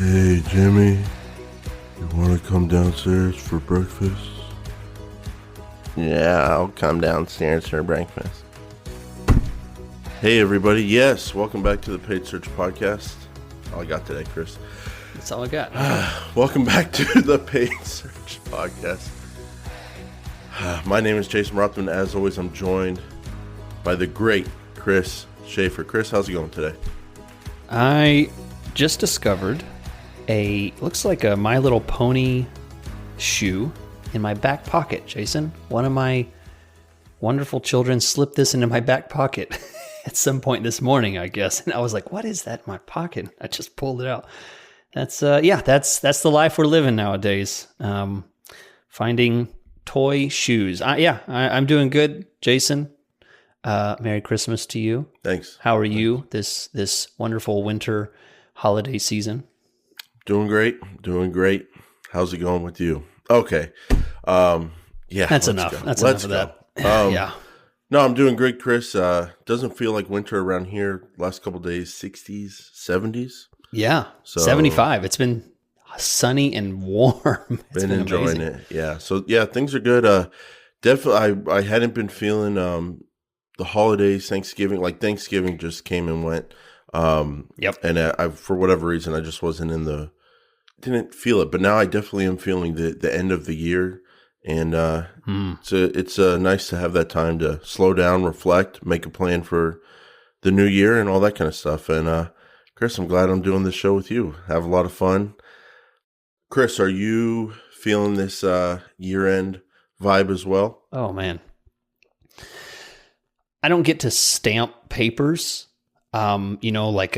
Hey, Jimmy, you want to come downstairs for breakfast? Yeah, I'll come downstairs for breakfast. Hey, everybody. Yes, welcome back to the Paid Search Podcast. All I got today, Chris. That's all I got. Welcome back to the Paid Search Podcast. My name is Jason Rothman. As always, I'm joined by the great Chris Schaefer. Chris, how's it going today? I just discovered looks like a My Little Pony shoe in my back pocket, Jason. One of my wonderful children slipped this into my back pocket at some point this morning, I guess. And I was like, what is that in my pocket? I just pulled it out. That's the life we're living nowadays. Finding toy shoes. I'm doing good, Jason. Merry Christmas to you. Thanks. How are you this wonderful winter holiday season? Doing great. How's it going with you? Okay. That's enough. That's enough of that. Yeah. No, I'm doing great, Chris. Doesn't feel like winter around here. Last couple of days, 60s, 70s. Yeah. So 75. It's been sunny and warm. Been enjoying it. Yeah. So yeah, things are good. Definitely, I hadn't been feeling the holidays, Thanksgiving. Like Thanksgiving just came and went. Yep. And I, for whatever reason, I just wasn't didn't feel it. But now I definitely am feeling the end of the year. And it's nice to have that time to slow down, reflect, make a plan for the new year and all that kind of stuff. And Chris, I'm glad I'm doing this show with you. Have a lot of fun. Chris, are you feeling this year-end vibe as well? Oh, man. I don't get to stamp papers, like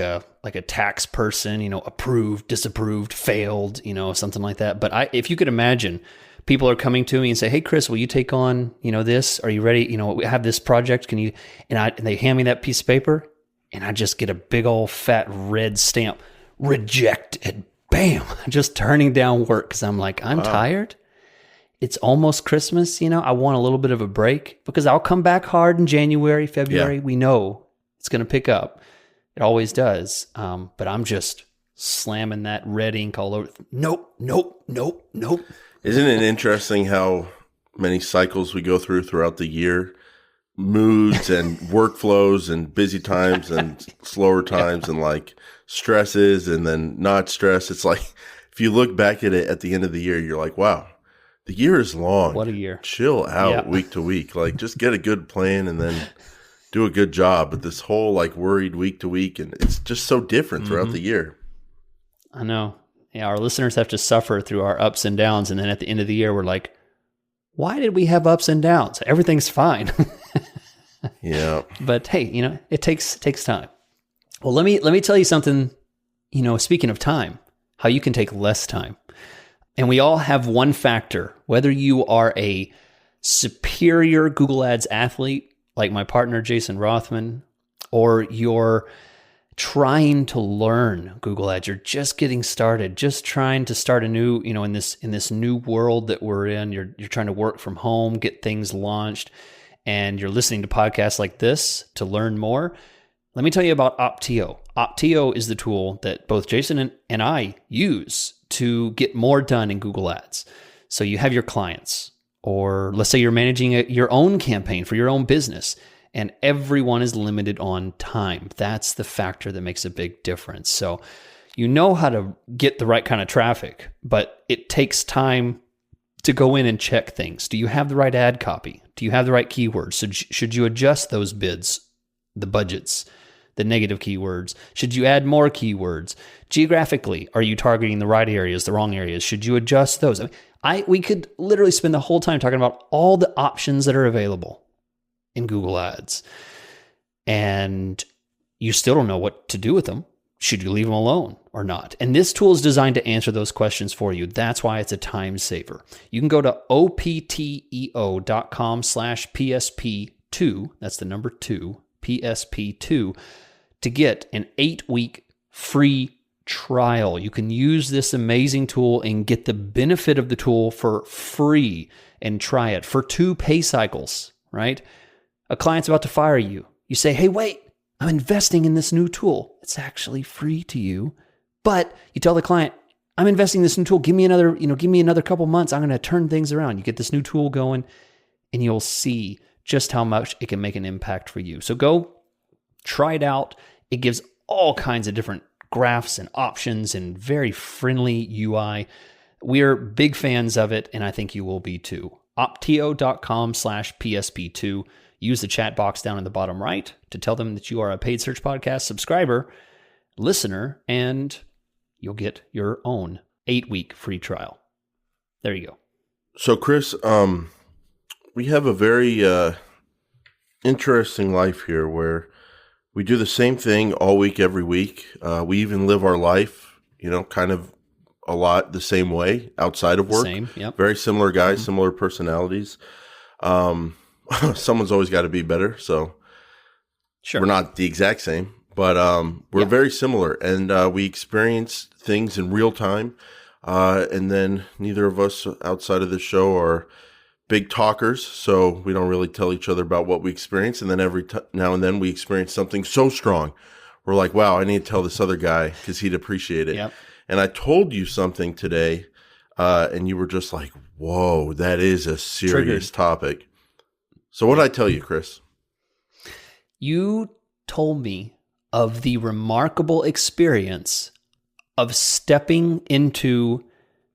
a tax person, approved, disapproved, failed, something like that. But if you could imagine, people are coming to me and say, "Hey, Chris, will you take on, this? Are you ready? We have this project. Can you?" And they hand me that piece of paper, and I just get a big old fat red stamp, rejected. Bam! Just turning down work because I'm like, I'm tired. It's almost Christmas, I want a little bit of a break because I'll come back hard in January, February. Yeah. We know it's going to pick up. It always does. But I'm just slamming that red ink all over. Nope. Isn't it interesting how many cycles we go throughout the year? Moods and workflows and busy times and slower times and like stresses and then not stress. It's like, if you look back at it at the end of the year, you're like, wow, the year is long. What a year. Chill out week to week. Like just get a good plan and then do a good job. But this whole like worried week to week, and it's just so different throughout the year. I know. Yeah, our listeners have to suffer through our ups and downs. And then at the end of the year, we're like, why did we have ups and downs? Everything's fine. Yeah. But hey, it takes time. Well, let me tell you something, speaking of time, how you can take less time. And we all have one factor, whether you are a superior Google Ads athlete, like my partner, Jason Rothman, or you're trying to learn Google Ads. You're just getting started, just trying to start a new, in this new world that we're in. You're trying to work from home, get things launched, and you're listening to podcasts like this to learn more. Let me tell you about Optio. Optio is the tool that both Jason and I use to get more done in Google Ads. So you have your clients, or let's say you're managing your own campaign for your own business, and everyone is limited on time. That's the factor that makes a big difference. So you know how to get the right kind of traffic, but it takes time to go in and check things. Do you have the right ad copy? Do you have the right keywords? So should you adjust those bids, the budgets, the negative keywords? Should you add more keywords? Geographically, are you targeting the right areas, the wrong areas? Should you adjust those? We could literally spend the whole time talking about all the options that are available in Google Ads, and you still don't know what to do with them. Should you leave them alone or not? And this tool is designed to answer those questions for you. That's why it's a time saver. You can go to opteo.com/PSP2. That's the number 2, PSP2, to get an 8-week free trial. You can use this amazing tool and get the benefit of the tool for free and try it for 2 pay cycles, right? A client's about to fire you. You say, hey, wait, I'm investing in this new tool. It's actually free to you, But you tell the client, I'm investing in this new tool. Give me another couple months. I'm going to turn things around. You get this new tool going and you'll see just how much it can make an impact for you. So go try it out. It gives all kinds of different graphs and options and very friendly UI. We're big fans of it, and I think you will be too. Optio.com/PSP2. Use the chat box down in the bottom right to tell them that you are a Paid Search Podcast subscriber, listener, and you'll get your own 8-week free trial. There you go. So, Chris, we have a very interesting life here where we do the same thing all week, every week. We even live our life, kind of a lot the same way outside of work. Same, yep. Very similar guys, similar personalities. Someone's always got to be better, so sure. We're not the exact same, but we're very similar, and we experience things in real time. And then neither of us outside of the show are big talkers, so we don't really tell each other about what we experience. And then every now and then we experience something so strong, we're like, wow, I need to tell this other guy because he'd appreciate it. Yep. And I told you something today, and you were just like, whoa, that is a serious topic. So what did I tell you, Chris? You told me of the remarkable experience of stepping into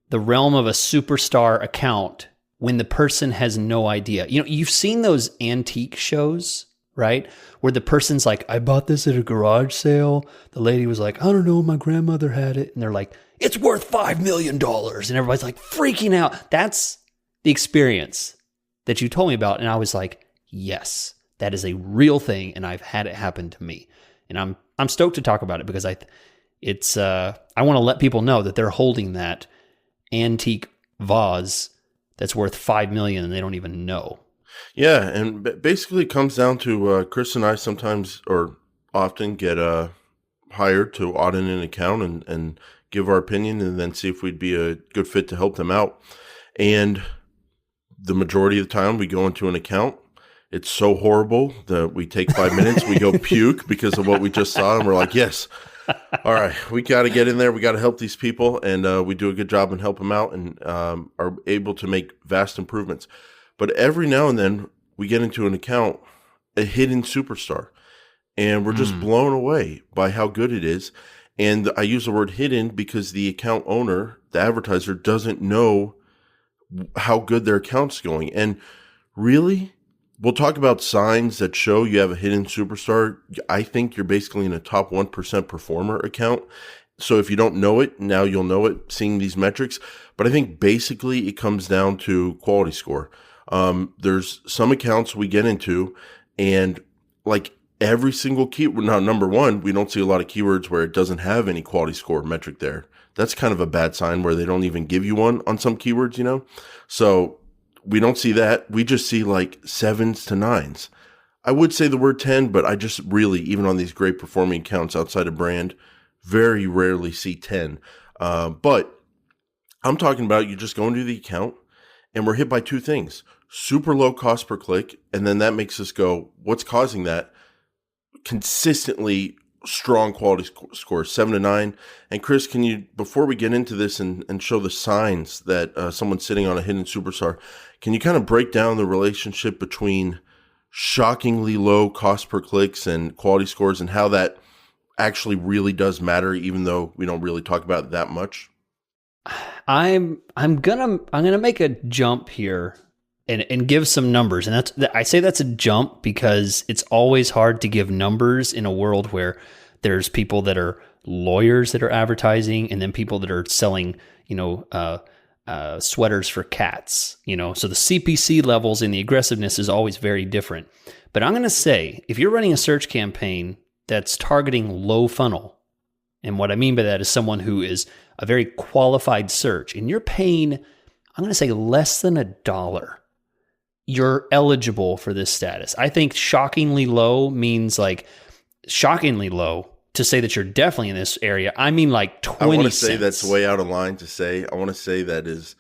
the realm of a superstar account when the person has no idea. You've seen those antique shows, right? Where the person's like, I bought this at a garage sale. The lady was like, I don't know, my grandmother had it. And they're like, it's worth $5 million. And everybody's like freaking out. That's the experience that you told me about. And I was like, yes, that is a real thing. And I've had it happen to me. And I'm stoked to talk about it because I want to let people know that they're holding that antique vase that's worth $5 million and they don't even know. Yeah, and basically it comes down to Chris and I sometimes or often get hired to audit an account and give our opinion and then see if we'd be a good fit to help them out. And the majority of the time we go into an account, it's so horrible that we take 5 minutes, we go puke because of what we just saw, and we're like, yes, all right, we got to get in there, we got to help these people, and we do a good job and help them out and are able to make vast improvements. But every now and then we get into an account, a hidden superstar, and we're just blown away by how good it is. And I use the word hidden because the account owner, the advertiser, doesn't know how good their account's going. And really, we'll talk about signs that show you have a hidden superstar. I think you're basically in a top 1% performer account. So if you don't know it, now you'll know it seeing these metrics. But I think basically it comes down to quality score. There's some accounts we get into and like every single keyword. Now, number one, we don't see a lot of keywords where it doesn't have any quality score metric there. That's kind of a bad sign where they don't even give you one on some keywords, So we don't see that. We just see like 7s to 9s. I would say the word 10, but I just really, even on these great performing accounts outside of brand, very rarely see 10. But I'm talking about you just go into the account and we're hit by two things. Super low cost per click. And then that makes us go, what's causing that? Consistently strong quality scores, 7 to 9. And Chris, can you, before we get into this and show the signs that someone's sitting on a hidden superstar, can you kind of break down the relationship between shockingly low cost per clicks and quality scores and how that actually really does matter, even though we don't really talk about it that much? I'm gonna make a jump here and give some numbers. And I say that's a jump because it's always hard to give numbers in a world where there's people that are lawyers that are advertising and then people that are selling, sweaters for cats, so the CPC levels and the aggressiveness is always very different. But I'm going to say, if you're running a search campaign that's targeting low funnel, and what I mean by that is someone who is a very qualified search, and you're paying, I'm going to say less than $1, you're eligible for this status. I think shockingly low means like shockingly low to say that you're definitely in this area. I mean like 20 cents. I want to say that's way out of line to say. I want to say that is,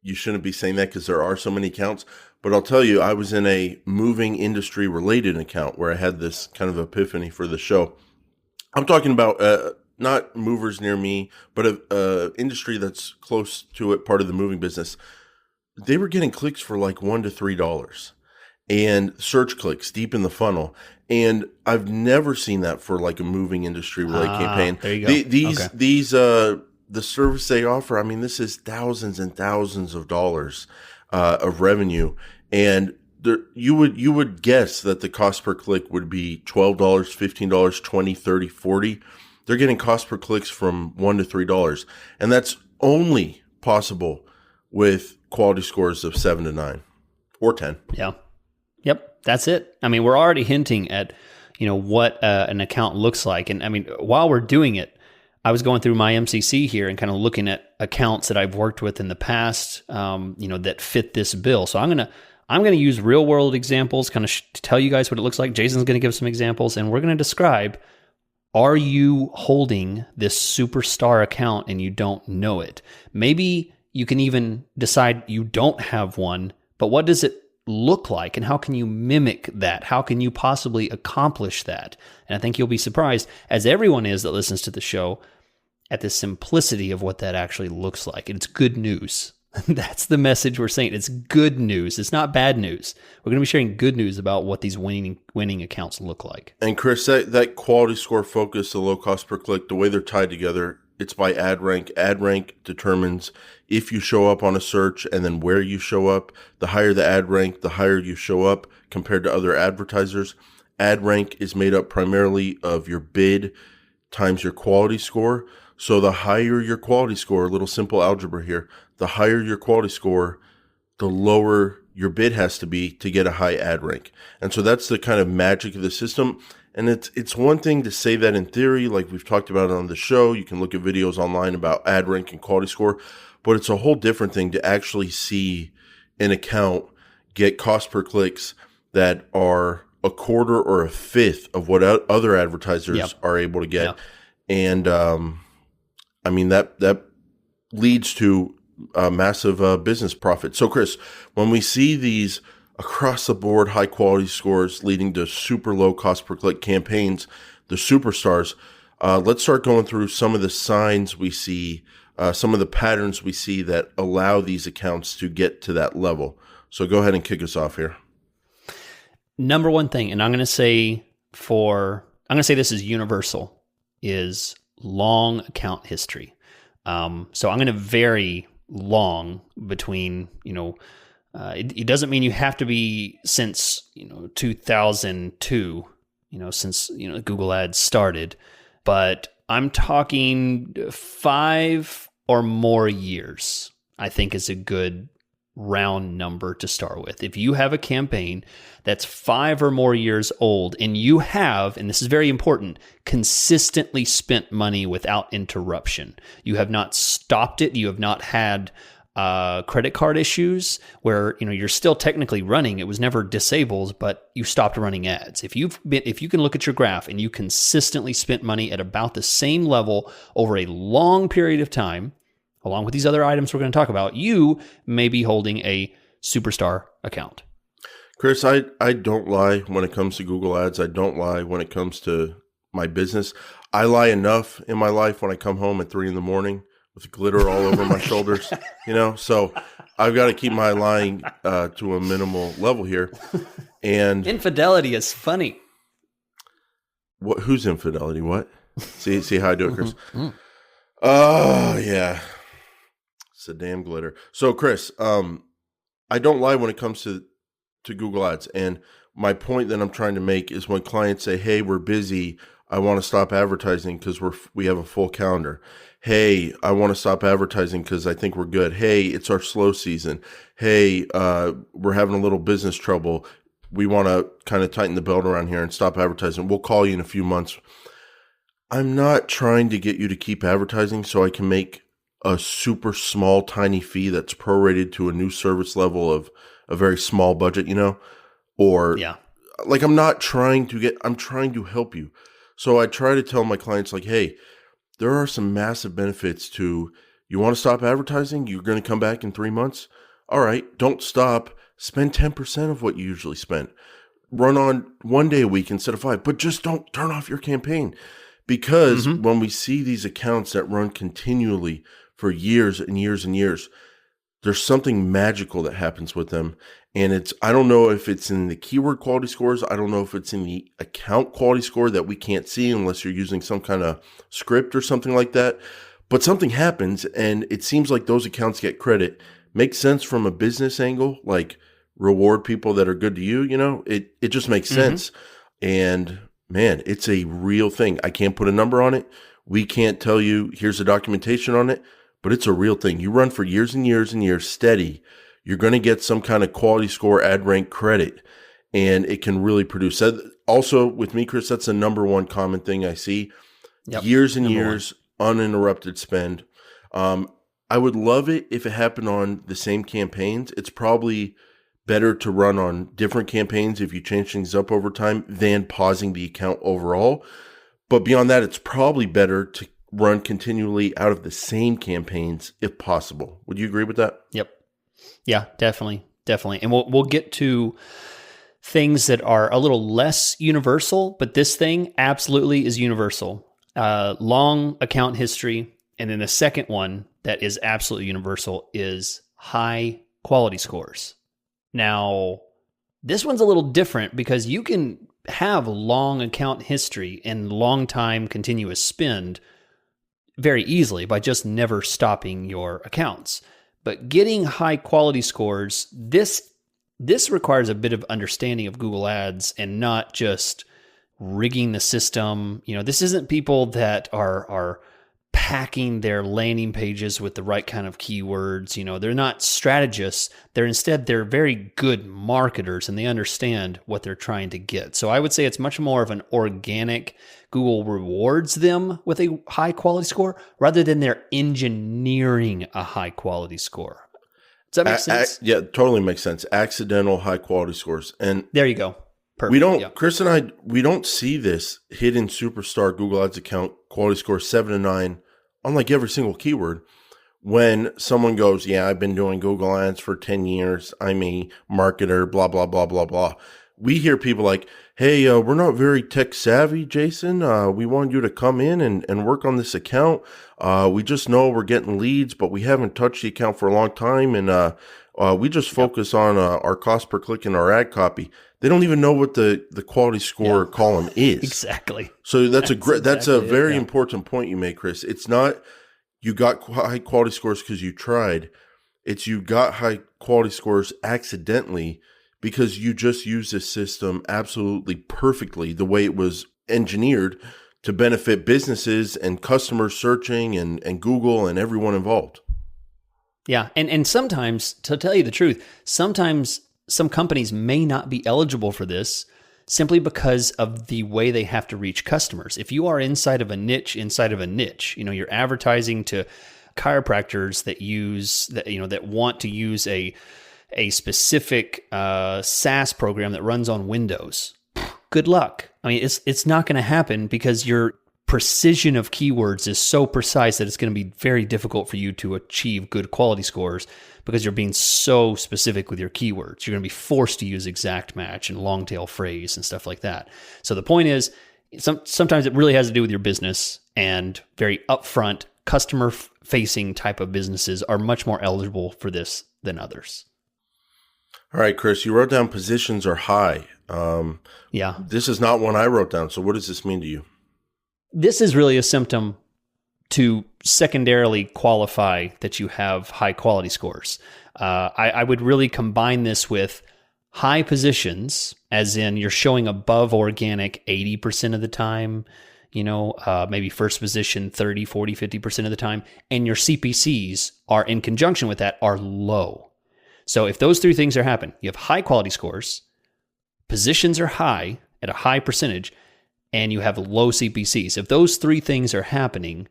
you shouldn't be saying that because there are so many accounts. But I'll tell you, I was in a moving industry related account where I had this kind of epiphany for the show. I'm talking about not movers near me, but a industry that's close to it, part of the moving business. They were getting clicks for like $1 to $3 and search clicks deep in the funnel. And I've never seen that for like a moving industry related campaign. There you go. These, the service they offer, I mean, this is thousands and thousands of dollars of revenue. And you would guess that the cost per click would be $12, $15, $20, $30, $40. They're getting cost per clicks from $1 to $3. And that's only possible with quality scores of 7 to 9 or 10. Yeah. Yep. That's it. I mean, we're already hinting at, what an account looks like. And I mean, while we're doing it, I was going through my MCC here and kind of looking at accounts that I've worked with in the past, that fit this bill. So I'm going to use real world examples, kind of to tell you guys what it looks like. Jason's going to give some examples, and we're going to describe, are you holding this superstar account and you don't know it? Maybe you can even decide you don't have one, but what does it look like, and how can you mimic that? How can you possibly accomplish that? And I think you'll be surprised, as everyone is that listens to the show, at the simplicity of what that actually looks like. And it's good news. That's the message we're saying. It's good news. It's not bad news. We're going to be sharing good news about what these winning accounts look like. And Chris, that quality score focus, the low cost per click, the way they're tied together, it's by ad rank. Ad rank determines if you show up on a search and then where you show up. The higher the ad rank, the higher you show up compared to other advertisers. Ad rank is made up primarily of your bid times your quality score. So the higher your quality score, a little simple algebra here, the higher your quality score, the lower your bid has to be to get a high ad rank. And so that's the kind of magic of the system. And it's one thing to say that in theory, like we've talked about on the show. You can look at videos online about ad rank and quality score, but it's a whole different thing to actually see an account get cost per clicks that are a quarter or a fifth of what other advertisers are able to get. And I mean, that leads to massive business profit. So Chris, when we see these across the board high quality scores leading to super low cost per click campaigns, the superstars, let's start going through some of the signs we see, some of the patterns we see that allow these accounts to get to that level. So go ahead and kick us off here. Number one thing, and I'm going to say this is universal, is long account history. So I'm going to vary long between, it doesn't mean you have to be since, 2002, since, Google Ads started, but I'm talking 5 or more years, I think is a good round number to start with. If you have a campaign that's 5 or more years old and you have, and this is very important, consistently spent money without interruption, you have not stopped it, you have not had credit card issues where you're still technically running, it was never disabled, but you stopped running ads. If you can look at your graph and you consistently spent money at about the same level over a long period of time, along with these other items we're going to talk about, you may be holding a superstar account. Chris, I don't lie when it comes to Google Ads. I don't lie when it comes to my business. I lie enough in my life when I come home at 3 a.m. with glitter all over my shoulders, so I've got to keep my lying to a minimal level here. And infidelity is funny. What? Who's infidelity? What? See how I do it, Chris? Oh, yeah. It's a damn glitter. So, Chris, I don't lie when it comes to Google Ads. And my point that I'm trying to make is when clients say, hey, we're busy, I want to stop advertising because we have a full calendar. Hey, I want to stop advertising because I think we're good. Hey, it's our slow season. Hey, we're having a little business trouble. We want to kind of tighten the belt around here and stop advertising. We'll call you in a few months. I'm not trying to get you to keep advertising so I can make a super small, tiny fee that's prorated to a new service level of a very small budget, or like I'm trying to help you. So I try to tell my clients like, hey, there are some massive benefits to, you want to stop advertising? You're going to come back in 3 months? All right, don't stop. Spend 10% of what you usually spend. Run on 1 day a week instead of 5, but just don't turn off your campaign. Because when we see these accounts that run continually for years and years and years, there's something magical that happens with them. And I don't know if it's in the keyword quality scores. I don't know if it's in the account quality score that we can't see unless you're using some kind of script or something like that. But something happens and it seems like those accounts get credit. Makes sense from a business angle, like reward people that are good to you, it just makes sense. And man, it's a real thing. I can't put a number on it. We can't tell you, here's the documentation on it, but it's a real thing. You run for years and years and years steady, you're going to get some kind of quality score ad rank credit, and it can really produce. Also, with me, Chris, that's the number one common thing I see. Years and years, uninterrupted spend. I would love it if it happened on the same campaigns. It's probably better to run on different campaigns if you change things up over time than pausing the account overall. But beyond that, it's probably better to run continually out of the same campaigns if possible. Would you agree with that? Yep. Yeah, definitely. And we'll get to things that are a little less universal, but this thing absolutely is universal. Long account history. And then the second one that is absolutely universal is high quality scores. Now, this one's a little different because you can have long account history and long time continuous spend very easily by just never stopping your accounts. But getting high quality scores, this requires a bit of understanding of Google Ads and not just rigging the system. This isn't people that are packing their landing pages with the right kind of keywords. They're not strategists. They're very good marketers and they understand what they're trying to get. So I would say it's much more of an organic. Google rewards them with a high quality score rather than they're engineering a high quality score. Does that make sense? Yeah, totally makes sense. Accidental high quality scores. And there you go. Perfect. Chris and we don't see this hidden superstar Google Ads account quality score 7 to 9 on like every single keyword. When someone goes, yeah, I've been doing Google Ads for 10 years. I'm a marketer, blah, blah, blah, blah, blah. We hear people like, hey, we're not very tech savvy, Jason. We want you to come in and work on this account. We just know we're getting leads, but we haven't touched the account for a long time. And we just focus on our cost per click and our ad copy. They don't even know what the quality score column is. Exactly. So that's a very important point you make, Chris. It's not you got high quality scores because you tried. It's you got high quality scores accidentally because you just used this system absolutely perfectly the way it was engineered to benefit businesses and customers searching and Google and everyone involved. Yeah. And sometimes, to tell you the truth, sometimes some companies may not be eligible for this simply because of the way they have to reach customers. If you are inside of a niche, you're advertising to chiropractors that want to use a specific SaaS program that runs on Windows. Good luck. I mean, it's not going to happen because your precision of keywords is so precise that it's going to be very difficult for you to achieve good quality scores because you're being so specific with your keywords. You're going to be forced to use exact match and long tail phrase and stuff like that. So the point is, sometimes it really has to do with your business, and very upfront, customer-facing type of businesses are much more eligible for this than others. All right, Chris, you wrote down positions are high. This is not one I wrote down. So what does this mean to you? This is really a symptom to secondarily qualify that you have high quality scores. I would really combine this with high positions, as in you're showing above organic 80% of the time, maybe first position 30, 40, 50% of the time, and your CPCs are in conjunction with that are low. So if those three things are happening, you have high quality scores, positions are high at a high percentage, and you have low CPCs. If those three things are happening,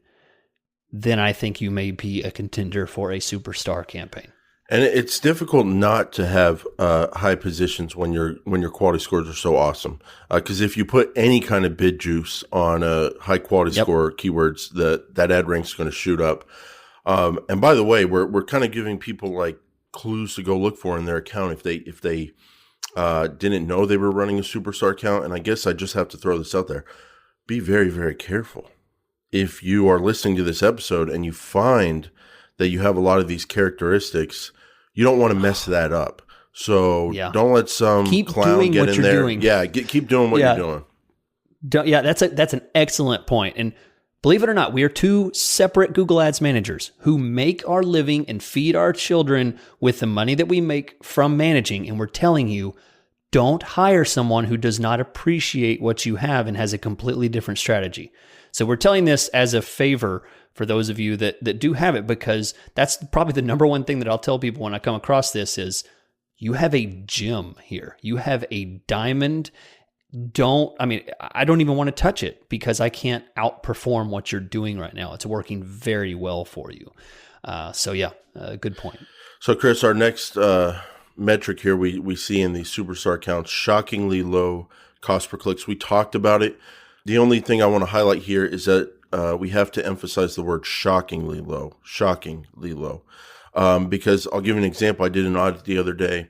then I think you may be a contender for a superstar campaign. And it's difficult not to have high positions when your quality scores are so awesome. Because if you put any kind of bid juice on a high quality score keywords, that ad rank is going to shoot up. And by the way, we're kind of giving people like clues to go look for in their account if they didn't know they were running a superstar account. And I guess I just have to throw this out there. be very, very careful. If you are listening to this episode and you find that you have a lot of these characteristics, you don't want to mess that up. So don't let some clown get in there. Doing. Yeah, keep doing what you're doing. That's an excellent point. And believe it or not, we are two separate Google Ads managers who make our living and feed our children with the money that we make from managing. And we're telling you, don't hire someone who does not appreciate what you have and has a completely different strategy. So we're telling this as a favor for those of you that do have it, because that's probably the number one thing that I'll tell people when I come across this is you have a gem here. You have a diamond. I don't even want to touch it because I can't outperform what you're doing right now. It's working very well for you. Good point. So Chris, our next metric here we see in the superstar accounts, shockingly low cost per clicks. We talked about it. The only thing I want to highlight here is that we have to emphasize the word shockingly low, because I'll give you an example. I did an audit the other day.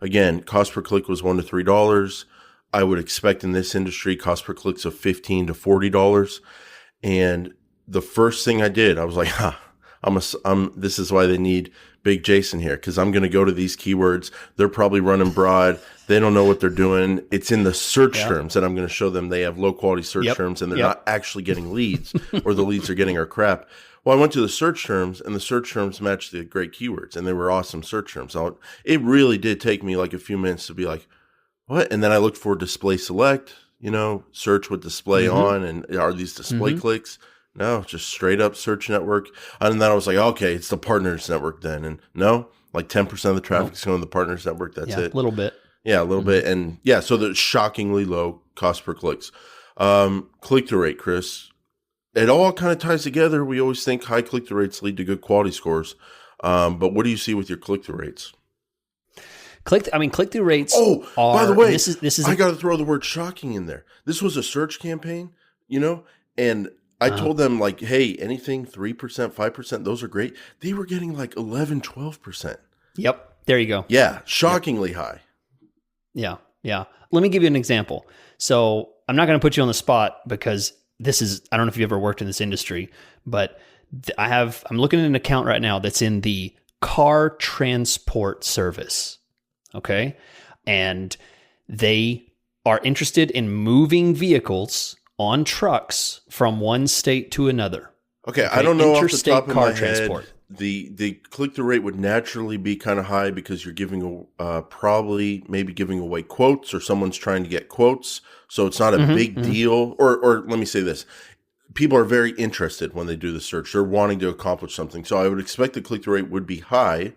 Again, cost per click was $1 to $3. I would expect in this industry cost per clicks of $15 to $40. And the first thing I did, I was like, this is why they need Big Jason here, because I'm going to go to these keywords. They're probably running broad. They don't know what they're doing. It's in the search terms that I'm going to show them. They have low quality search terms and they're not actually getting leads, or the leads are getting our crap. Well, I went to the search terms and the search terms matched the great keywords and they were awesome search terms. It really did take me like a few minutes to be like, what? And then I looked for display select, search with display on, and are these display clicks? No, just straight up search network. And then I was like, okay, it's the partners network then. And no, like 10% of the traffic is going to the partners network. That's it. A little bit. Yeah, a little bit. And so the shockingly low cost per clicks. Click-through rate, Chris. It all kind of ties together. We always think high click-through rates lead to good quality scores. But what do you see with your click-through rates? Click-through rates. Oh, by the way, this is. I got to throw the word shocking in there. This was a search campaign, and I told them like, hey, anything 3%, 5%, those are great. They were getting like 11, 12%. Yep. There you go. Yeah. Shockingly high. Yeah. Yeah. Let me give you an example. So I'm not going to put you on the spot because I don't know if you've ever worked in this industry, but I'm looking at an account right now that's in the car transport service. Okay. And they are interested in moving vehicles on trucks from one state to another. Okay. I don't know off the top of my head, the click-through rate would naturally be kind of high because you're giving maybe giving away quotes, or someone's trying to get quotes. So it's not a big deal. Or let me say this. People are very interested when they do the search. They're wanting to accomplish something. So I would expect the click-through rate would be high,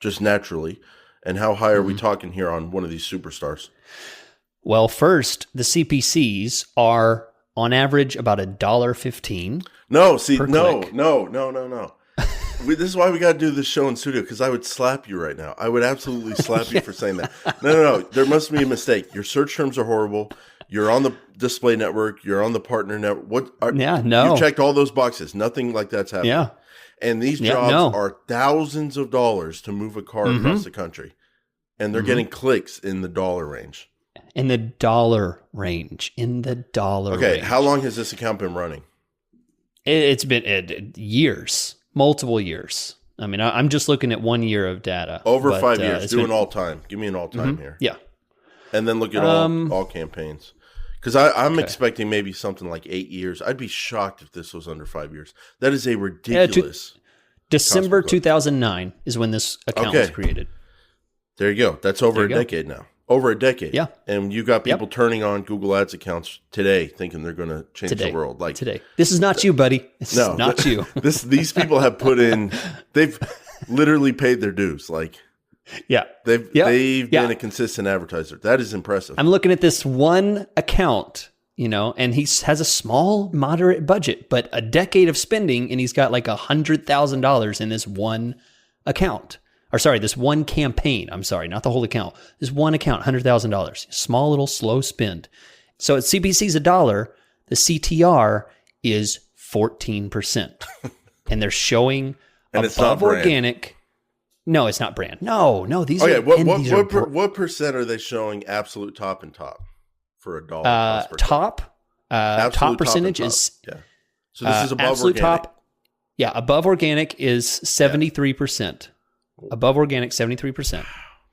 just naturally. And how high are we talking here on one of these superstars? Well, first, the CPCs are on average about $1.15. No. This is why we got to do this show in studio, because I would slap you right now. I would absolutely slap you for saying that. No. There must be a mistake. Your search terms are horrible. You're on the display network. You're on the partner network. You checked all those boxes. Nothing like that's happening. Yeah. And these jobs are thousands of dollars to move a car across the country. And they're getting clicks in the dollar range. In the dollar range. Okay, how long has this account been running? It's been years, multiple years. I mean, I'm just looking at 1 year of data. Over 5 years. Do an all-time. Give me an all-time here. Yeah. And then look at all campaigns. Because I'm expecting maybe something like 8 years. I'd be shocked if this was under 5 years. That is a ridiculous. December 2009 is when this account was created. There you go. That's over a decade now. Over a decade. Yeah. And you got people turning on Google Ads accounts today thinking they're going to change the world. Like today. This is not you, buddy. This is not you. These people have put in, they've literally paid their dues. Like, they've been a consistent advertiser. That is impressive. I'm looking at this one account, and he has a small, moderate budget, but a decade of spending, and he's got like $100,000 in this one account. Or sorry, this one campaign. I'm sorry, not the whole account. This one account, $100,000. Small, little, slow spend. So at CPC's $1, the CTR is 14%. And they're showing above organic. No, it's not brand. No, these are. What percent are they showing absolute top and top for $1? Top Absolute top percentage and top. is Yeah. So this is above absolute organic. top. Yeah, above organic is 73%. Above organic, 73%.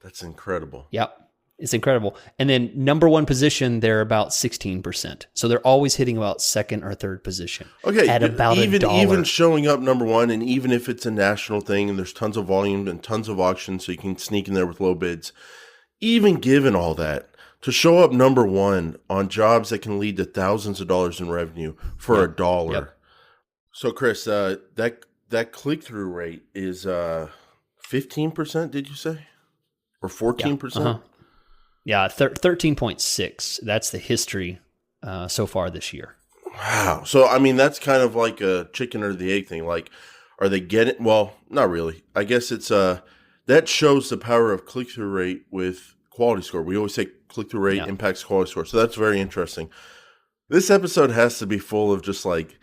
That's incredible. Yep. It's incredible. And then number one position, they're about 16%. So they're always hitting about second or third position. Okay, at about $1. Even showing up number one, and even if it's a national thing and there's tons of volume and tons of auctions, so you can sneak in there with low bids, even given all that, to show up number one on jobs that can lead to thousands of dollars in revenue for $1. Yep. So, Chris, that click-through rate is 15%, did you say? Or 14%? Yeah, 13.6. That's the history so far this year. Wow. So, I mean, that's kind of like a chicken or the egg thing. Like, are they getting, well, not really. I guess it's, that shows the power of click-through rate with quality score. We always say click-through rate impacts quality score. So that's very interesting. This episode has to be full of just like,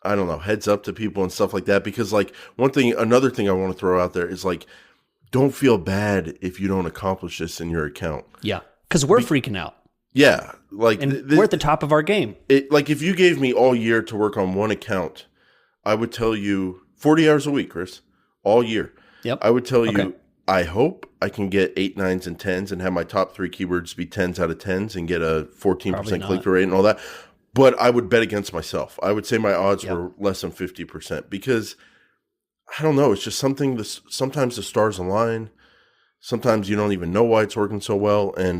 I don't know, heads up to people and stuff like that. Because like another thing I want to throw out there is like, don't feel bad if you don't accomplish this in your account. Yeah, because we're freaking out. Yeah, like and we're at the top of our game. Like if you gave me all year to work on one account, I would tell you 40 hours a week, Chris, all year. Yep. I would tell you, I hope I can get 8, 9s, and 10s and have my top 3 keywords be 10s out of 10s and get a 14% click-through rate and all that. But I would bet against myself. I would say my odds were less than 50% because I don't know. It's just something. Sometimes the stars align. Sometimes you don't even know why it's working so well. And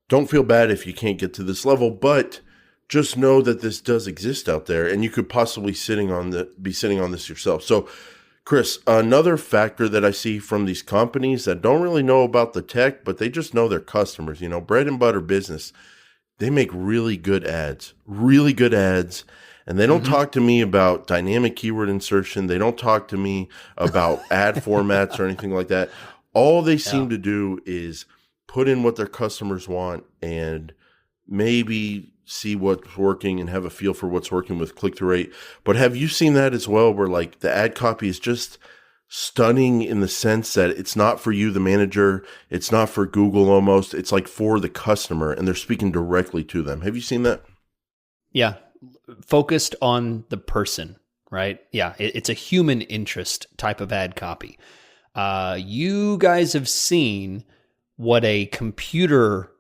don't feel bad if you can't get to this level. But just know that this does exist out there, and you could possibly be sitting on this yourself. So, Chris, another factor that I see from these companies that don't really know about the tech, but they just know their customers. You know, bread and butter business. They make really good ads. And they don't talk to me about dynamic keyword insertion. They don't talk to me about ad formats or anything like that. All they seem to do is put in what their customers want and maybe see what's working and have a feel for what's working with click-through rate. But have you seen that as well, where like the ad copy is just stunning in the sense that it's not for you, the manager. It's not for Google almost. It's like for the customer, and they're speaking directly to them. Have you seen that? Yeah. Focused on the person, right? Yeah. It's a human interest type of ad copy. You guys have seen what a computer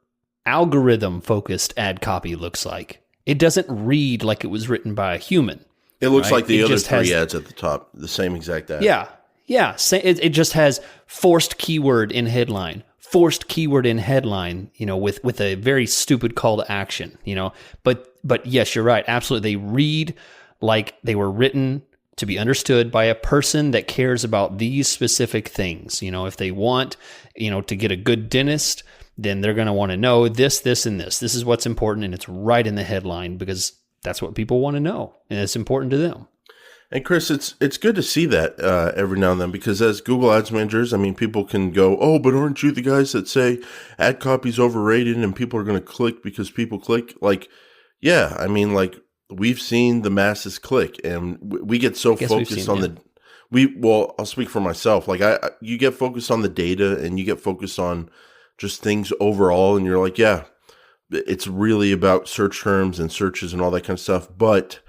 algorithm focused ad copy looks like. It doesn't read like it was written by a human. It looks like the other 3 ads at the top, the same exact ad. Yeah. Yeah. It just has forced keyword in headline, with a very stupid call to action, but yes, you're right. Absolutely. They read like they were written to be understood by a person that cares about these specific things. If they want, to get a good dentist, then they're going to want to know this, and this. This is what's important. And it's right in the headline because that's what people want to know. And it's important to them. And Chris, it's good to see that every now and then, because as Google Ads managers, I mean, people can go, oh, but aren't you the guys that say ad copy's overrated and people are going to click because people click? Like, yeah, I mean, like we've seen the masses click, and we get so focused on I'll speak for myself. Like you get focused on the data and you get focused on just things overall, and you're like, yeah, it's really about search terms and searches and all that kind of stuff, but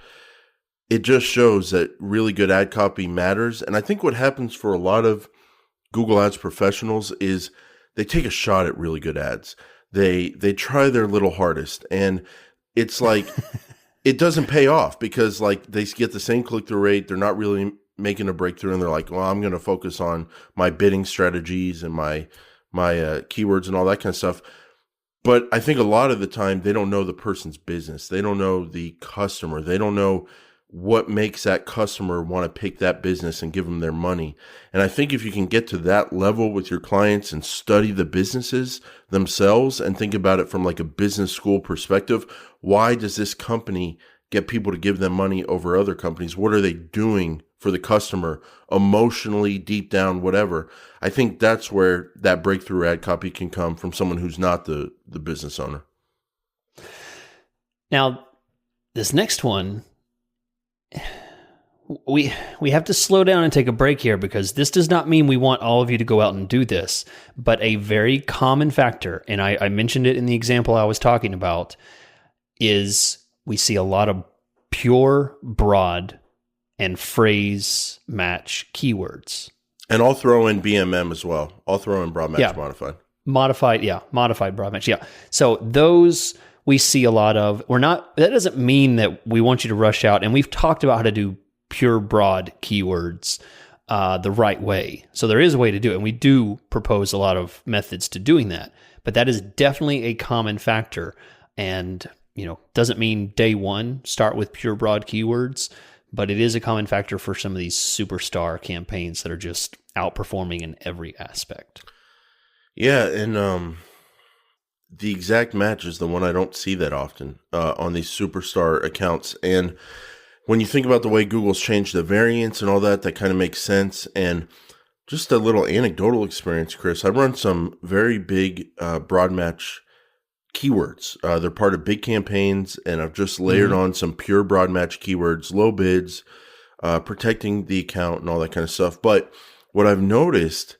it just shows that really good ad copy matters. And I think what happens for a lot of Google Ads professionals is they take a shot at really good ads. They try their little hardest, and it's like it doesn't pay off because like they get the same click-through rate. They're not really making a breakthrough, and they're like, well, I'm going to focus on my bidding strategies and my keywords and all that kind of stuff. But I think a lot of the time they don't know the person's business. They don't know the customer. They don't know what makes that customer want to pick that business and give them their money. And I think if you can get to that level with your clients and study the businesses themselves and think about it from like a business school perspective, why does this company get people to give them money over other companies? What are they doing for the customer emotionally, deep down, whatever? I think that's where that breakthrough ad copy can come from someone who's not the business owner. Now, this next one, we have to slow down and take a break here, because this does not mean we want all of you to go out and do this, but a very common factor, and I mentioned it in the example I was talking about, is we see a lot of pure, broad, and phrase match keywords. And I'll throw in BMM as well. I'll throw in broad match modified. Modified broad match. Yeah. So those we see a lot of. That doesn't mean that we want you to rush out. And we've talked about how to do pure broad keywords the right way. So there is a way to do it. And we do propose a lot of methods to doing that. But that is definitely a common factor. And, doesn't mean day one, start with pure broad keywords. But it is a common factor for some of these superstar campaigns that are just outperforming in every aspect. Yeah, and the exact match is the one I don't see that often on these superstar accounts. And when you think about the way Google's changed the variants and all that, that kind of makes sense. And just a little anecdotal experience, Chris. I run some very big broad match keywords. They're part of big campaigns, and I've just layered on some pure broad match keywords, low bids, protecting the account and all that kind of stuff. But what I've noticed,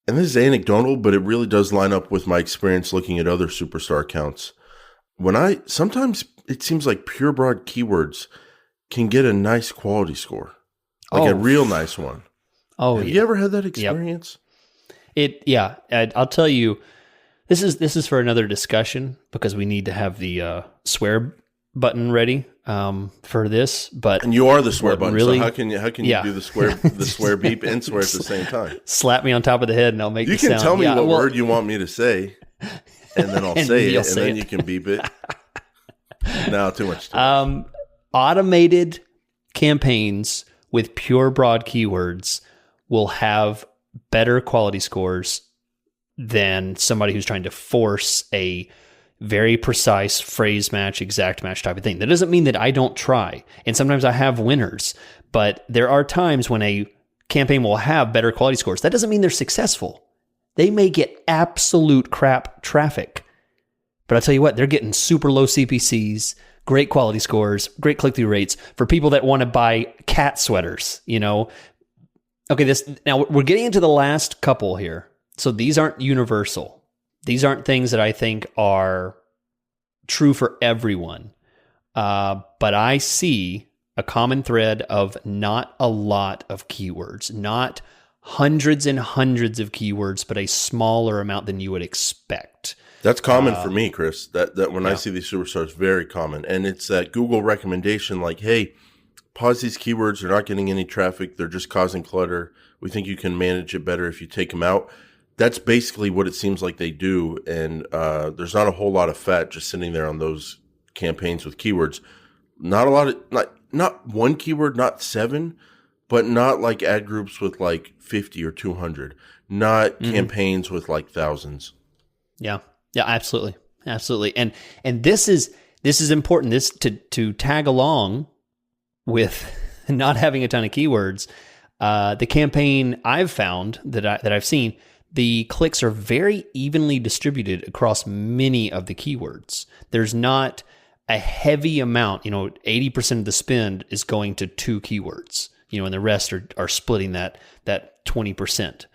and this is anecdotal, but it really does line up with my experience looking at other superstar accounts. Sometimes it seems like pure broad keywords can get a nice quality score, like a real nice one. Oh, Have you ever had that experience? I'll tell you, this is for another discussion because we need to have the swear button ready for this. But and you are the swear button, really, so how can you do the swear beep and swear at the same time? Slap me on top of the head and I'll make you the sound. You can tell me what word you want me to say, and then I'll say it, and then you can beep it. No, too much time. Automated campaigns with pure broad keywords will have better quality scores than somebody who's trying to force a very precise phrase match, exact match type of thing. That doesn't mean that I don't try. And sometimes I have winners, but there are times when a campaign will have better quality scores. That doesn't mean they're successful. They may get absolute crap traffic, but I'll tell you what, they're getting super low CPCs, great quality scores, great click-through rates for people that want to buy cat sweaters, Okay, now we're getting into the last couple here. So these aren't universal. These aren't things that I think are true for everyone. But I see a common thread of not a lot of keywords, not hundreds and hundreds of keywords, but a smaller amount than you would expect. That's common for me, Chris. That when I see these superstars, very common. And it's that Google recommendation like, hey, pause these keywords. They're not getting any traffic. They're just causing clutter. We think you can manage it better if you take them out. That's basically what it seems like they do. And there's not a whole lot of fat just sitting there on those campaigns with keywords. Not a lot of, not one keyword, not 7, but not like ad groups with like 50 or 200, not campaigns with like thousands. Yeah. Yeah, absolutely. Absolutely. And this is important. This to tag along with not having a ton of keywords. The campaign I've found that I've seen, the clicks are very evenly distributed across many of the keywords. There's not a heavy amount, 80% of the spend is going to 2 keywords, and the rest are splitting that 20%.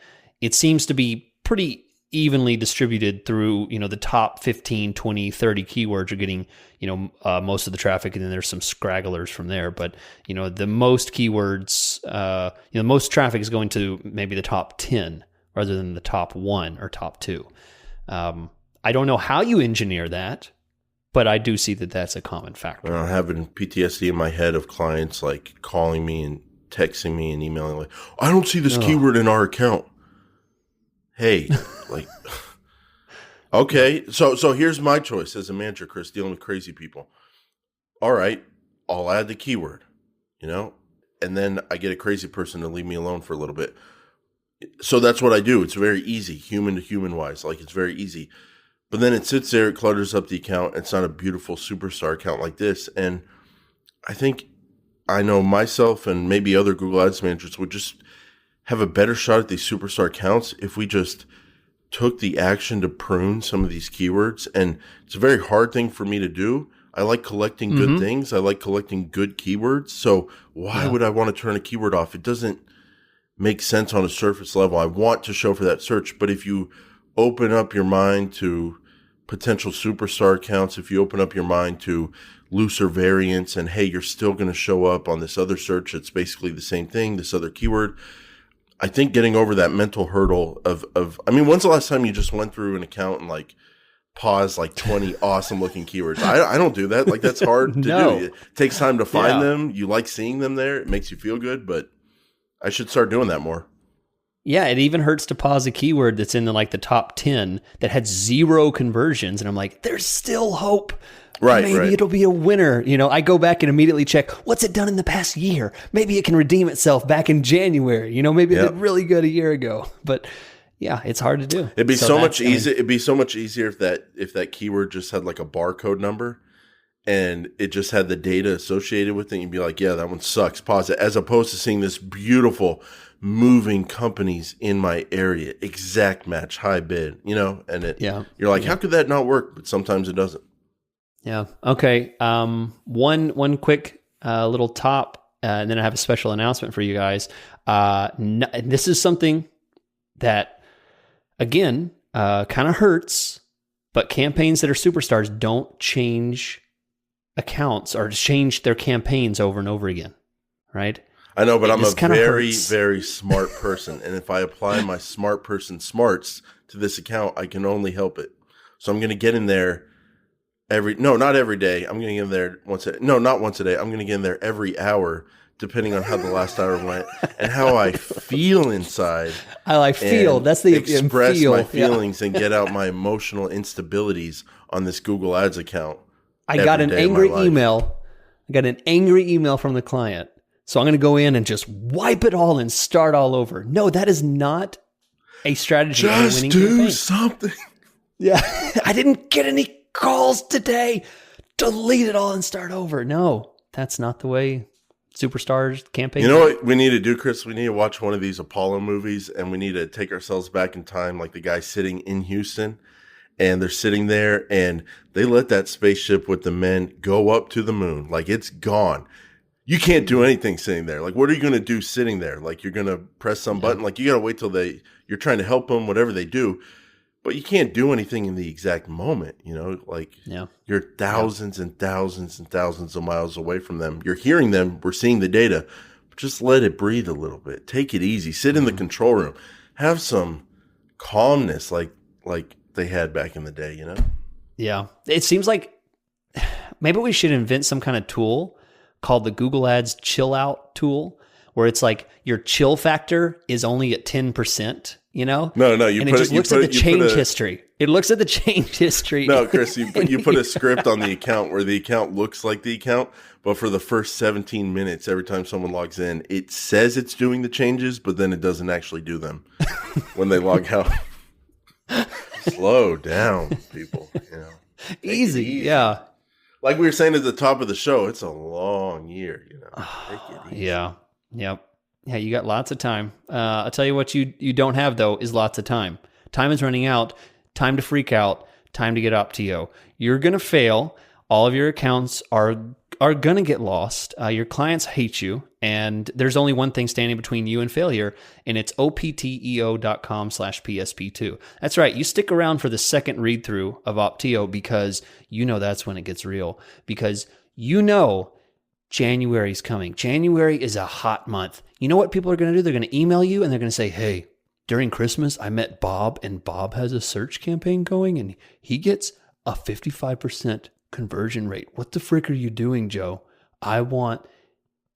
It seems to be pretty evenly distributed through, the top 15, 20, 30 keywords are getting, most of the traffic, and then there's some scragglers from there. But, the most keywords, most traffic is going to maybe the top 10 rather than the top 1 or top 2. I don't know how you engineer that, but I do see that that's a common factor. Having PTSD in my head of clients like calling me and texting me and emailing like, I don't see this keyword in our account. Hey, okay. So here's my choice as a manager, Chris, dealing with crazy people. All right, I'll add the keyword, and then I get a crazy person to leave me alone for a little bit. So that's what I do. It's very easy, human to human wise. It's very easy. But then it sits there, it clutters up the account. It's not a beautiful superstar account like this. And I know myself and maybe other Google Ads managers would just have a better shot at these superstar accounts if we just took the action to prune some of these keywords. And it's a very hard thing for me to do. I like collecting good things. I like collecting good keywords. So why would I want to turn a keyword off? It doesn't make sense on a surface level. I want to show for that search. But if you open up your mind to potential superstar accounts, if you open up your mind to looser variants and, hey, you're still going to show up on this other search that's basically the same thing, this other keyword. I think getting over that mental hurdle of I mean, when's the last time you just went through an account and like paused like 20 awesome looking keywords? I don't do that. Like, that's hard to do. It takes time to find them. You like seeing them there. It makes you feel good, but I should start doing that more. Yeah, it even hurts to pause a keyword that's in the top 10 that had 0 conversions. And I'm like, there's still hope. Right. Maybe it'll be a winner. I go back and immediately check, what's it done in the past year? Maybe it can redeem itself back in January. Maybe it did really good a year ago. But yeah, it's hard to do. It'd be so much easier. It'd be so much easier if that keyword just had like a barcode number and it just had the data associated with it. You'd be like, yeah, that one sucks. Pause it. As opposed to seeing this beautiful moving companies in my area, exact match, high bid, and you're like, how could that not work? But sometimes it doesn't. Yeah. Okay. One quick little top, and then I have a special announcement for you guys. This is something that, again, kind of hurts, but campaigns that are superstars don't change accounts or change their campaigns over and over again, right? I know, but I'm a very, very smart person. And if I apply my smart person smarts to this account, I can only help it. So I'm going to get in there not every day. I'm going to get in there not once a day. I'm going to get in there every hour, depending on how the last hour went and how I feel inside. That's the express feel. My feelings and get out my emotional instabilities on this Google Ads account. I got an angry email. From the client. So I'm going to go in and just wipe it all and start all over. No, that is not a strategy. Just do something. Yeah. I didn't get any calls today. Delete it all and start over. No, that's not the way superstars campaign. You know what we need to do, Chris? We need to watch one of these Apollo movies and we need to take ourselves back in time, like the guy sitting in Houston. And they're sitting there and they let that spaceship with the men go up to the moon. Like, it's gone. You can't do anything sitting there. Like, what are you going to do sitting there? Like, you're going to press some button. Like, you got to wait till you're trying to help them, whatever they do. But you can't do anything in the exact moment, Like, you're thousands and thousands and thousands of miles away from them. You're hearing them. We're seeing the data. But just let it breathe a little bit. Take it easy. Sit in the control room. Have some calmness like they had back in the day, Yeah. It seems like maybe we should invent some kind of tool called the Google Ads chill out tool, where it's like your chill factor is only at 10%, No, it just looks at the change history. It looks at the change history. No, Chris, you put a script on the account where the account looks like the account, but for the first 17 minutes, every time someone logs in, it says it's doing the changes, but then it doesn't actually do them when they log out. Slow down, people. Easy, yeah. Like we were saying at the top of the show, it's a long year, Take it easy. Yeah. Yep. Yeah, you got lots of time. I'll tell you what you don't have, though, is lots of time. Time is running out. Time to freak out. Time to get Optio. You're going to fail. All of your accounts are going to get lost. Your clients hate you. And there's only one thing standing between you and failure, and it's opteo.com/PSP2. That's right. You stick around for the second read through of Optio because that's when it gets real. Because January's coming. January is a hot month. You know what people are going to do? They're going to email you and they're going to say, hey, during Christmas, I met Bob and Bob has a search campaign going and he gets a 55% conversion rate. What the frick are you doing, Joe? I want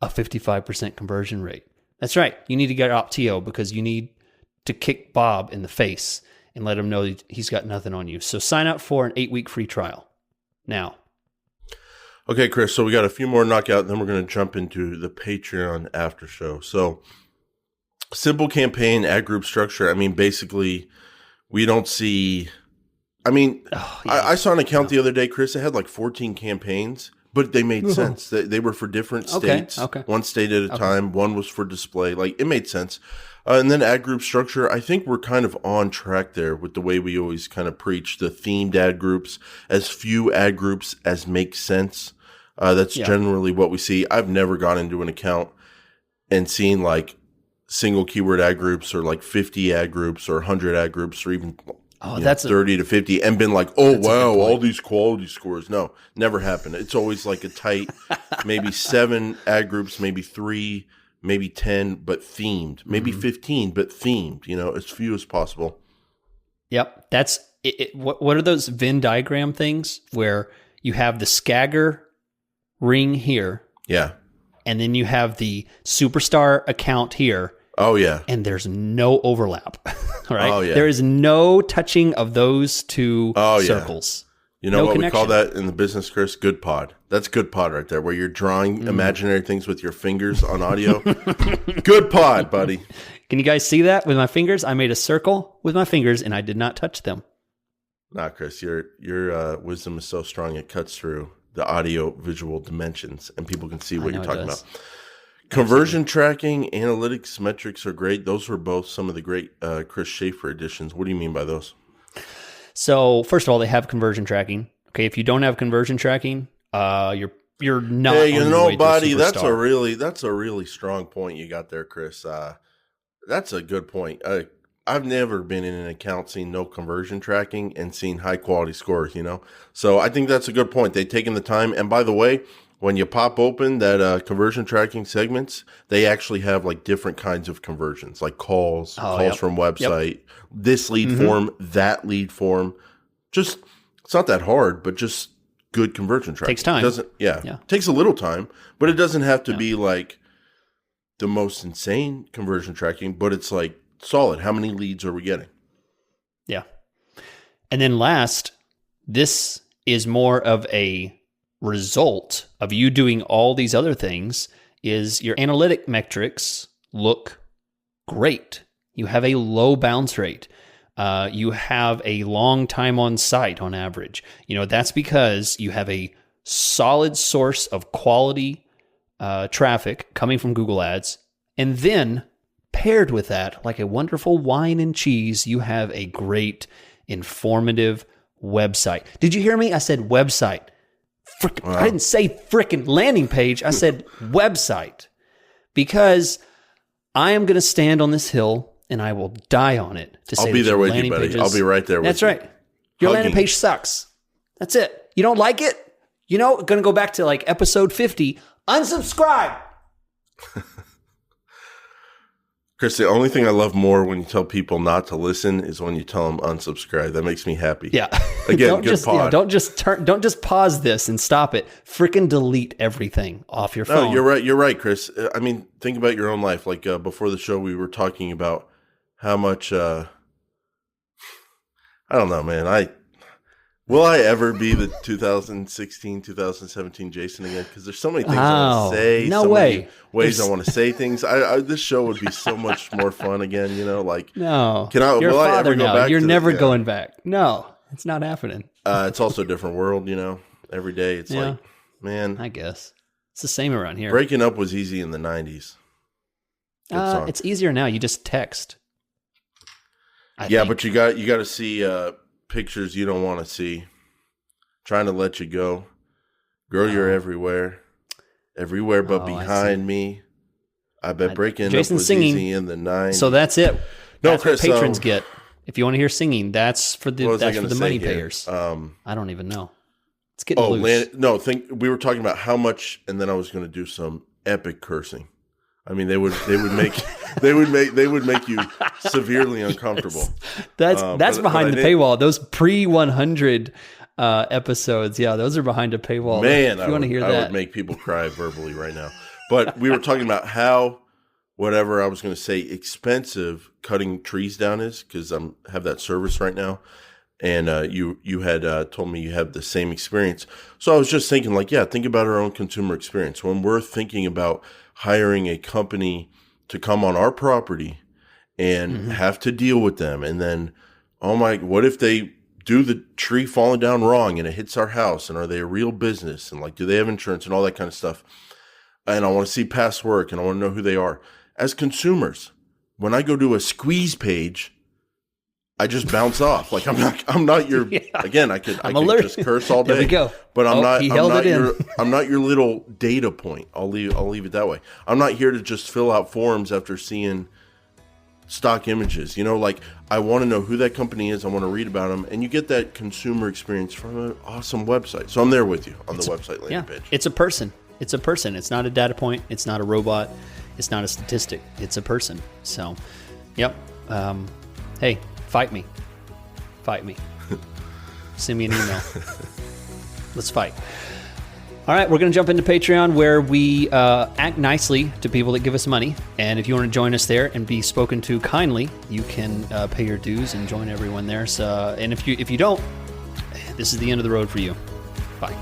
a 55% conversion rate. That's right. You need to get Optio because you need to kick Bob in the face and let him know he's got nothing on you. So sign up for an 8-week free trial now. Okay, Chris, so we got a few more knockout, and then we're going to jump into the Patreon after show. So, simple campaign, ad group structure. I mean, basically, we don't see... I saw an account the other day, Chris. It had like 14 campaigns, but they made sense. They were for different states. Okay. One state at a time. One was for display. Like, it made sense. And then ad group structure, I think we're kind of on track there with the way we always kind of preach the themed ad groups, as few ad groups as makes sense. That's generally what we see. I've never gone into an account and seen like single keyword ad groups or like 50 ad groups or 100 ad groups or even Oh, that's 30 to 50 and been like, oh, wow, all these quality scores. No, never happened. It's always like a tight, maybe 7 ad groups, maybe 3, maybe 10, but themed, maybe 15, but themed, as few as possible. Yep. That's it. What are those Venn diagram things where you have the Skagger ring here? Yeah. And then you have the superstar account here. Oh, yeah. And there's no overlap, right? Oh, yeah. There is no touching of those two circles. You know what we call that in the business, Chris? Good pod. That's good pod right there, where you're drawing imaginary things with your fingers on audio. Good pod, buddy. Can you guys see that with my fingers? I made a circle with my fingers, and I did not touch them. Nah, Chris, your wisdom is so strong it cuts through the audio visual dimensions, and people can see what you're talking about. Conversion tracking, analytics, metrics are great. Those were both some of the great Chris Schaefer editions. What do you mean by those? So first of all, they have conversion tracking. Okay, if you don't have conversion tracking, you're not. Hey, on your way buddy, to a superstar. that's a really strong point you got there, Chris. That's a good point. I've never been in an account seen no conversion tracking and seen high quality scores. So I think that's a good point. They've taken the time, and by the way, when you pop open that conversion tracking segments, they actually have like different kinds of conversions, like calls from website, this lead form, that lead form. Just, it's not that hard, but just good conversion tracking. Takes time. Takes a little time, but it doesn't have to be like the most insane conversion tracking, but it's like solid. How many leads are we getting? Yeah. And then last, this is more of a result of you doing all these other things, is your analytic metrics look great. You have a low bounce rate. You have a long time on site on average. That's because you have a solid source of quality traffic coming from Google Ads. And then paired with that, like a wonderful wine and cheese, you have a great informative website. Did you hear me? I said website. Wow. I didn't say frickin' landing page. I said website, because I am going to stand on this hill and I will die on it to say I'll be there with you, buddy. I'll be right there with you. That's right. Your landing page sucks. That's it. You don't like it? Going to go back to like episode 50. Unsubscribe. Chris, the only thing I love more when you tell people not to listen is when you tell them unsubscribe. That makes me happy. Yeah. Again, good pod. Don't just pause this and stop it. Freaking delete everything off your phone. No, you're right. You're right, Chris. I mean, think about your own life. Like before the show, we were talking about how much. I don't know, man. Will I ever be the 2016, 2017 Jason again? Because there's so many things I want to say. No so way. Many ways I want to say things. This show would be so much more fun again. Like no. You're a father now. You're never going back. No, it's not happening. It's also a different world. Every day it's like, man. I guess it's the same around here. Breaking up was easy in the 90s. It's easier now. You just text. I think. But you got to see pictures you don't want to see. Trying to let you go. Girl, you're everywhere but behind me. I bet breaking up was singing, easy in the 90s. So that's it. No, that's Chris, what patrons get. If you want to hear singing, that's for the money here? payers. I don't even know. It's getting loose. We were talking about how much, and then I was going to do some epic cursing. I mean, they would make you severely uncomfortable. That's behind the paywall. Those pre-100 episodes, those are behind a paywall. Man, if you want to hear that, I would make people cry verbally right now. But we were talking about how, whatever I was going to say, expensive cutting trees down is, because I have that service right now. And you had told me you have the same experience. So I was just thinking, think about our own consumer experience. When we're thinking about hiring a company to come on our property and have to deal with them, and then, what if they do the tree falling down wrong and it hits our house, and are they a real business, and do they have insurance and all that kind of stuff? And I want to see past work, and I want to know who they are. As consumers, when I go to a squeeze page, I just bounce off. I'm not your, again, I could just curse all day. There we go. But I'm not your little data point. I'll leave it that way. I'm not here to just fill out forms after seeing stock images. Like I want to know who that company is. I want to read about them. And you get that consumer experience from an awesome website. So I'm there with you on the website landing page. It's a person. It's a person. It's not a data point. It's not a robot. It's not a statistic. It's a person. So, yep. Hey, fight me. Fight me. Send me an email. Let's fight. All right, we're going to jump into Patreon, where we act nicely to people that give us money. And if you want to join us there and be spoken to kindly, you can pay your dues and join everyone there. So, and if you don't, this is the end of the road for you. Bye.